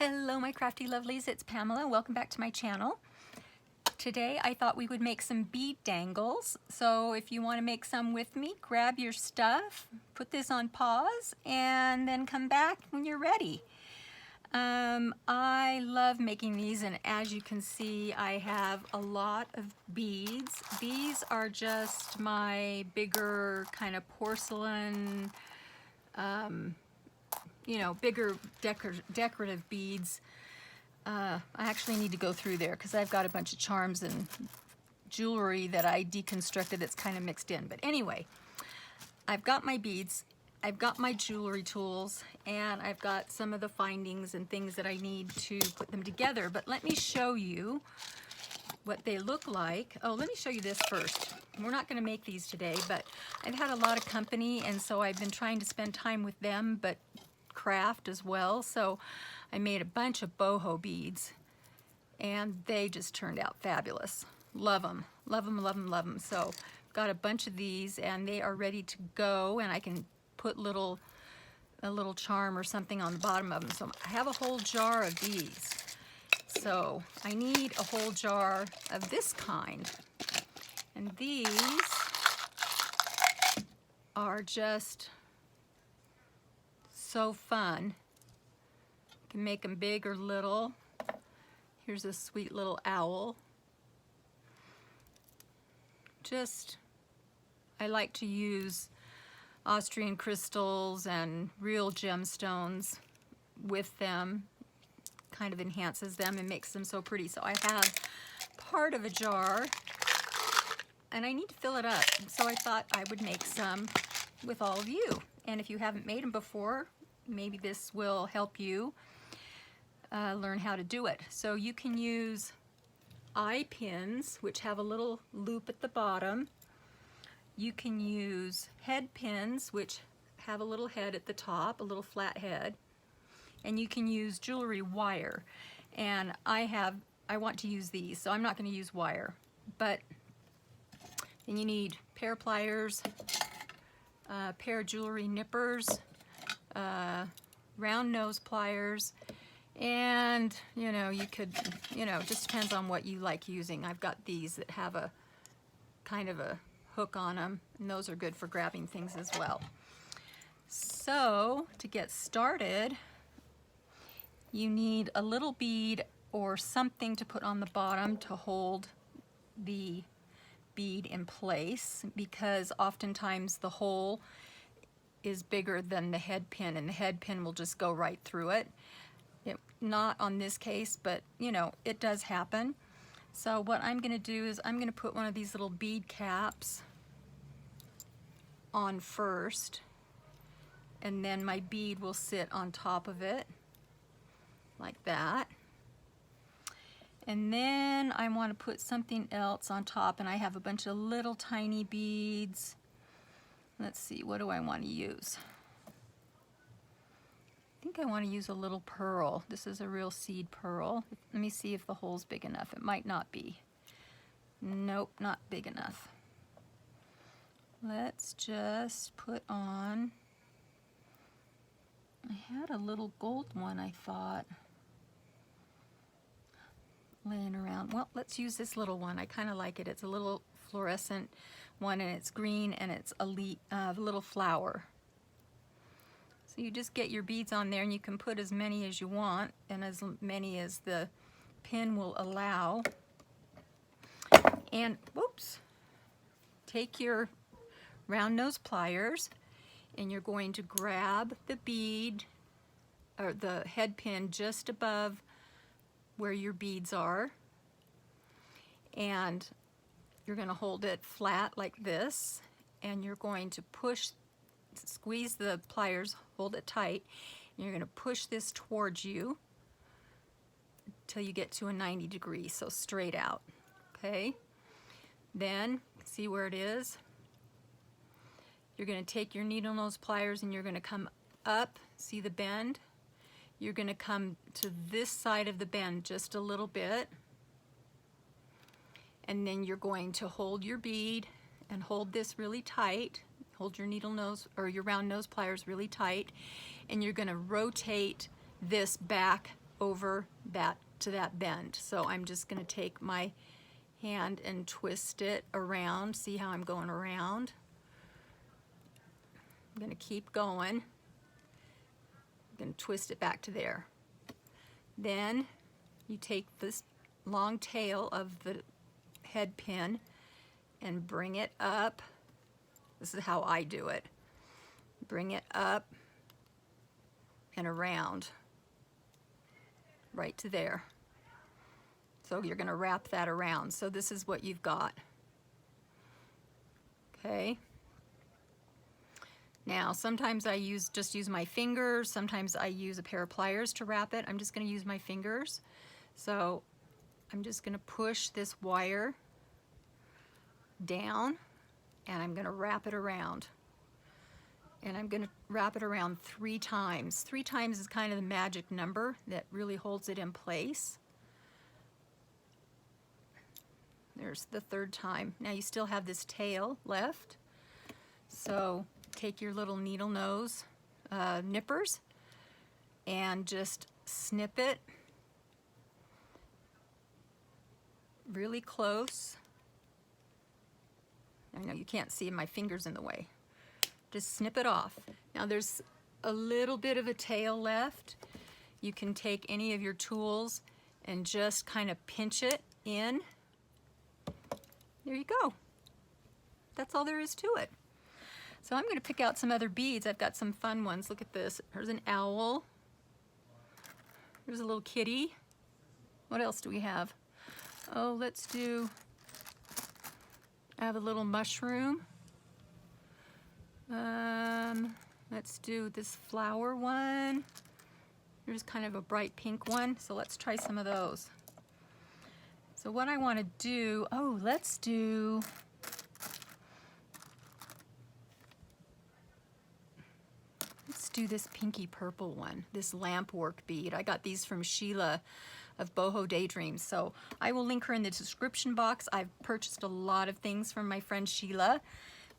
Hello my crafty lovelies, it's Pamela. Welcome back to my channel. Today I thought we would make some bead dangles. So if you want to make some with me, grab your stuff, put this on pause, and then come back when you're ready. I love making these, and as you can see I have a lot of beads. These are just my bigger kind of porcelain, bigger decorative beads. I actually need to go through there because I've got a bunch of charms and jewelry that I deconstructed that's kind of mixed in. But anyway, I've got my beads, I've got my jewelry tools, and I've got some of the findings and things that I need to put them together. But let me show you what they look like. Oh, let me show you this first. We're not going to make these today, but I've had a lot of company, and so I've been trying to spend time with them, but craft as well. So I made a bunch of boho beads, and they just turned out fabulous. Love them, love them, love them, love them. So got a bunch of these, and they are ready to go, and I can put a little charm or something on the bottom of them. So I have a whole jar of these. So I need a whole jar of this kind, and these are just so fun. You can make them big or little. Here's a sweet little owl. I like to use Austrian crystals and real gemstones with them. Kind of enhances them and makes them so pretty. So I have part of a jar, and I need to fill it up. So I thought I would make some with all of you. And if you haven't made them before, maybe this will help you learn how to do it. So you can use eye pins, which have a little loop at the bottom. You can use head pins, which have a little head at the top, a little flat head. And you can use jewelry wire. And I want to use these, so I'm not going to use wire. But then you need pair of pliers, pair of jewelry nippers, round nose pliers, and you could, it just depends on what you like using. I've got these that have a kind of a hook on them, and those are good for grabbing things as well. So to get started, you need a little bead or something to put on the bottom to hold the bead in place, because oftentimes the hole is bigger than the head pin, and the head pin will just go right through it. Not on this case, but it does happen. So what I'm going to do is I'm going to put one of these little bead caps on first, and then my bead will sit on top of it like that. And then I want to put something else on top, and I have a bunch of little tiny beads. Let's see, what do I want to use? I think I want to use a little pearl. This is a real seed pearl. Let me see if the hole's big enough. It might not be. Nope, not big enough. Let's just put on, I had a little gold one, I thought, laying around. Well, let's use this little one. I kind of like it. It's a little fluorescent one, and it's green, and it's a little flower. So you just get your beads on there, and you can put as many as you want and as many as the pin will allow. And whoops, take your round nose pliers, and you're going to grab the bead or the head pin just above where your beads are, and you're going to hold it flat like this, and you're going to squeeze the pliers, hold it tight, and you're going to push this towards you till you get to a 90 degrees, so straight out. Okay, then see where it is. You're going to take your needle nose pliers, and you're going to come up, see the bend? You're going to come to this side of the bend just a little bit, and then you're going to hold your bead and hold this really tight. Hold your needle nose or your round nose pliers really tight, and you're going to rotate this back over that to that bend. So I'm just going to take my hand and twist it around. See how I'm going around? I'm going to keep going. I'm going to twist it back to there. Then you take this long tail of the head pin and bring it up. This is how I do it. Bring it up and around right to there. So you're going to wrap that around. So this is what you've got. Okay. Now sometimes I just use my fingers. Sometimes I use a pair of pliers to wrap it. I'm just going to use my fingers. So I'm just going to push this wire down and I'm going to wrap it around. And I'm going to wrap it around 3 times. 3 times is kind of the magic number that really holds it in place. There's the 3rd time. Now you still have this tail left. So take your little needle nose nippers and just snip it really close. I know you can't see my fingers in the way. Just snip it off. Now there's a little bit of a tail left. You can take any of your tools and just kind of pinch it in. There you go. That's all there is to it. So I'm going to pick out some other beads. I've got some fun ones. Look at this. There's an owl. There's a little kitty. What else do we have? Oh, let's do, I have a little mushroom. Let's do this flower one. There's kind of a bright pink one, so let's try some of those. So what I want to do, let's do this pinky purple one, this lampwork bead. I got these from Sheila of Boho Daydreams, so I will link her in the description box. I've purchased a lot of things from my friend Sheila.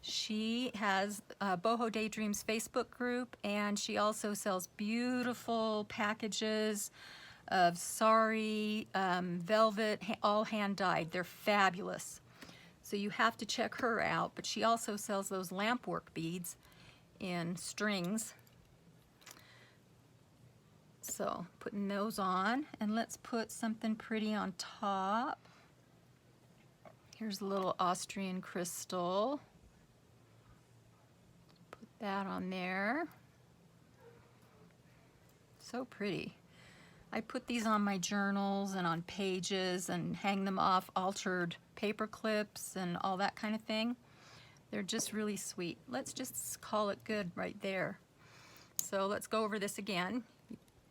She has a Boho Daydreams Facebook group, and she also sells beautiful packages of sari, velvet, all hand dyed. They're fabulous. So you have to check her out, but she also sells those lampwork beads in strings. So putting those on, and let's put something pretty on top. Here's a little Austrian crystal. Put that on there. So pretty. I put these on my journals and on pages and hang them off altered paper clips and all that kind of thing. They're just really sweet. Let's just call it good right there. So let's go over this again.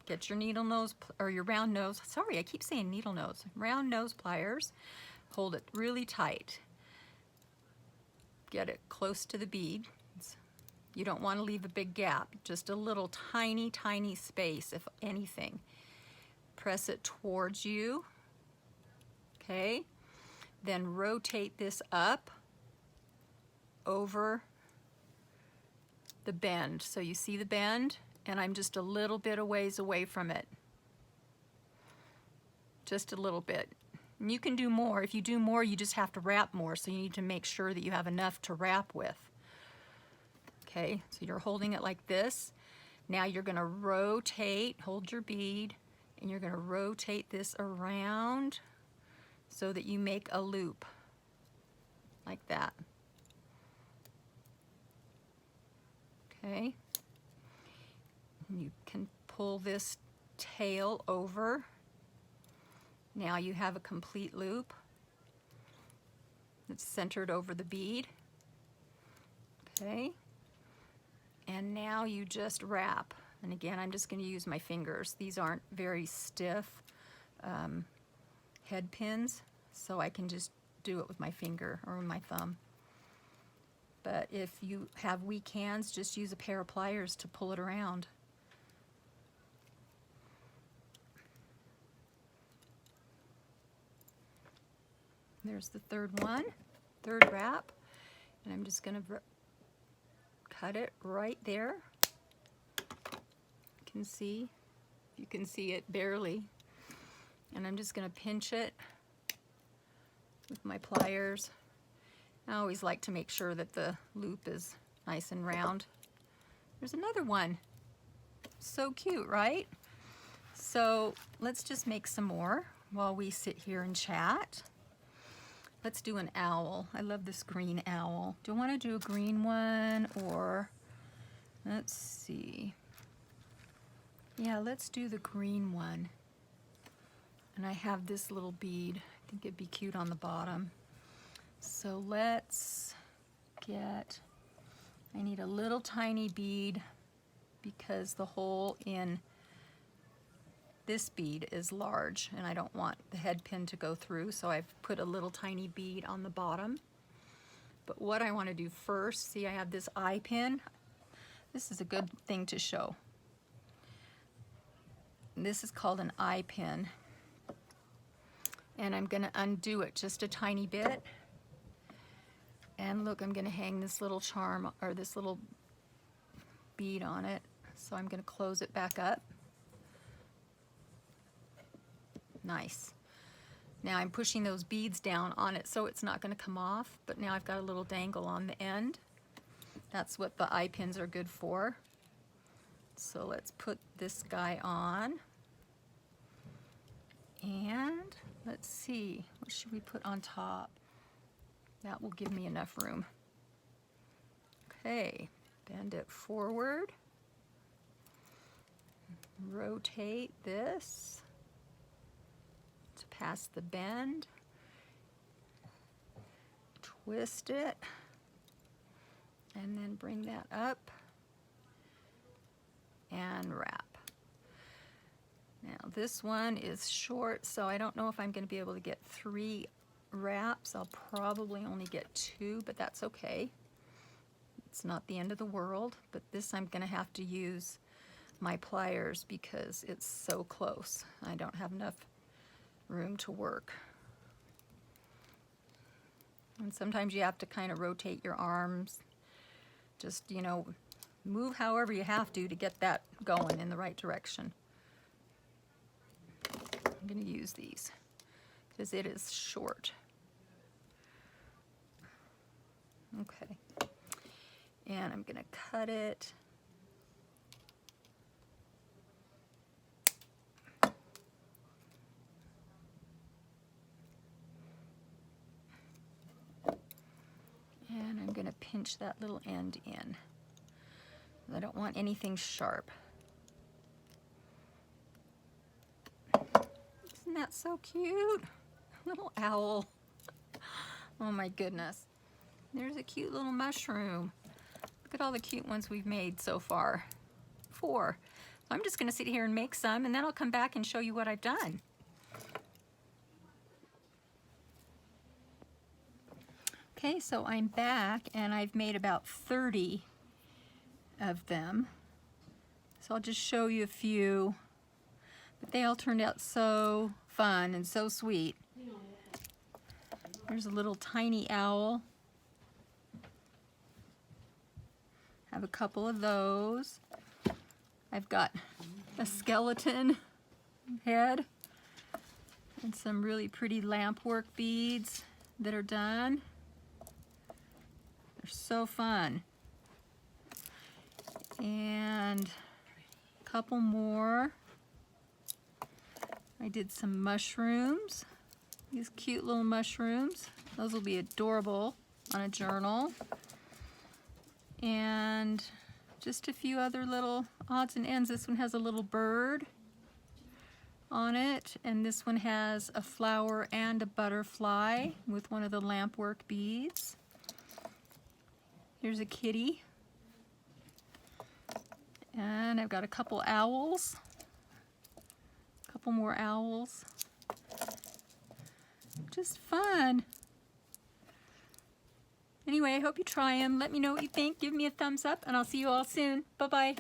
Get your needle nose, or your round nose, sorry, I keep saying needle nose, round nose pliers. Hold it really tight. Get it close to the bead. You don't want to leave a big gap, just a little tiny, tiny space, if anything. Press it towards you, okay? Then rotate this up over the bend. So you see the bend? And I'm just a little bit a ways away from it. Just a little bit. And you can do more. If you do more, you just have to wrap more. So you need to make sure that you have enough to wrap with. Okay, so you're holding it like this. Now you're going to rotate, hold your bead, and you're going to rotate this around so that you make a loop like that. Okay. You can pull this tail over. Now you have a complete loop that's centered over the bead. Okay. And now you just wrap. And again, I'm just going to use my fingers. These aren't very stiff head pins, so I can just do it with my finger or with my thumb. But if you have weak hands, just use a pair of pliers to pull it around. There's the third one, third wrap, and I'm just going to cut it right there. You can see You can see it barely. And I'm just going to pinch it with my pliers. I always like to make sure that the loop is nice and round. There's another one. So cute, right? So let's just make some more while we sit here and chat. Let's do an owl. I love this green owl. Do I want to do a green one, or let's see. Yeah, let's do the green one. And I have this little bead. I think it'd be cute on the bottom. So let's get, I need a little tiny bead because the hole in this bead is large and I don't want the head pin to go through, so I've put a little tiny bead on the bottom. But what I want to do first, see, I have this eye pin. This is a good thing to show. This is called an eye pin. And I'm going to undo it just a tiny bit. And look, I'm going to hang this little charm, or this little bead on it. So I'm going to close it back up. Nice. Now I'm pushing those beads down on it so it's not going to come off, but now I've got a little dangle on the end. That's what the eye pins are good for. So let's put this guy on. And let's see, what should we put on top? That will give me enough room. Okay, bend it forward. Rotate this to pass the bend. Twist it. And then bring that up and wrap. Now this one is short, so I don't know if I'm going to be able to get 3 wraps. I'll probably only get 2, but that's okay. It's not the end of the world, but this I'm going to have to use my pliers because it's so close. I don't have enough room to work. And sometimes you have to kind of rotate your arms. Just, you know, move however you have to get that going in the right direction. I'm going to use these because it is short. Okay. And I'm going to cut it. And I'm going to pinch that little end in. I don't want anything sharp. Isn't that so cute? Little owl. Oh my goodness. There's a cute little mushroom. Look at all the cute ones we've made so far. 4. So I'm just going to sit here and make some, and then I'll come back and show you what I've done. Okay, so I'm back and I've made about 30 of them. So I'll just show you a few. But they all turned out so fun and so sweet. There's a little tiny owl. Have a couple of those. I've got a skeleton head and some really pretty lampwork beads that are done. They're so fun. And a couple more. I did some mushrooms. These cute little mushrooms. Those will be adorable on a journal. And just a few other little odds and ends. This one has a little bird on it, and this one has a flower and a butterfly with one of the lampwork beads. Here's a kitty. And I've got a couple owls. A couple more owls. Just fun. Anyway, I hope you try them. Let me know what you think. Give me a thumbs up, and I'll see you all soon. Bye-bye.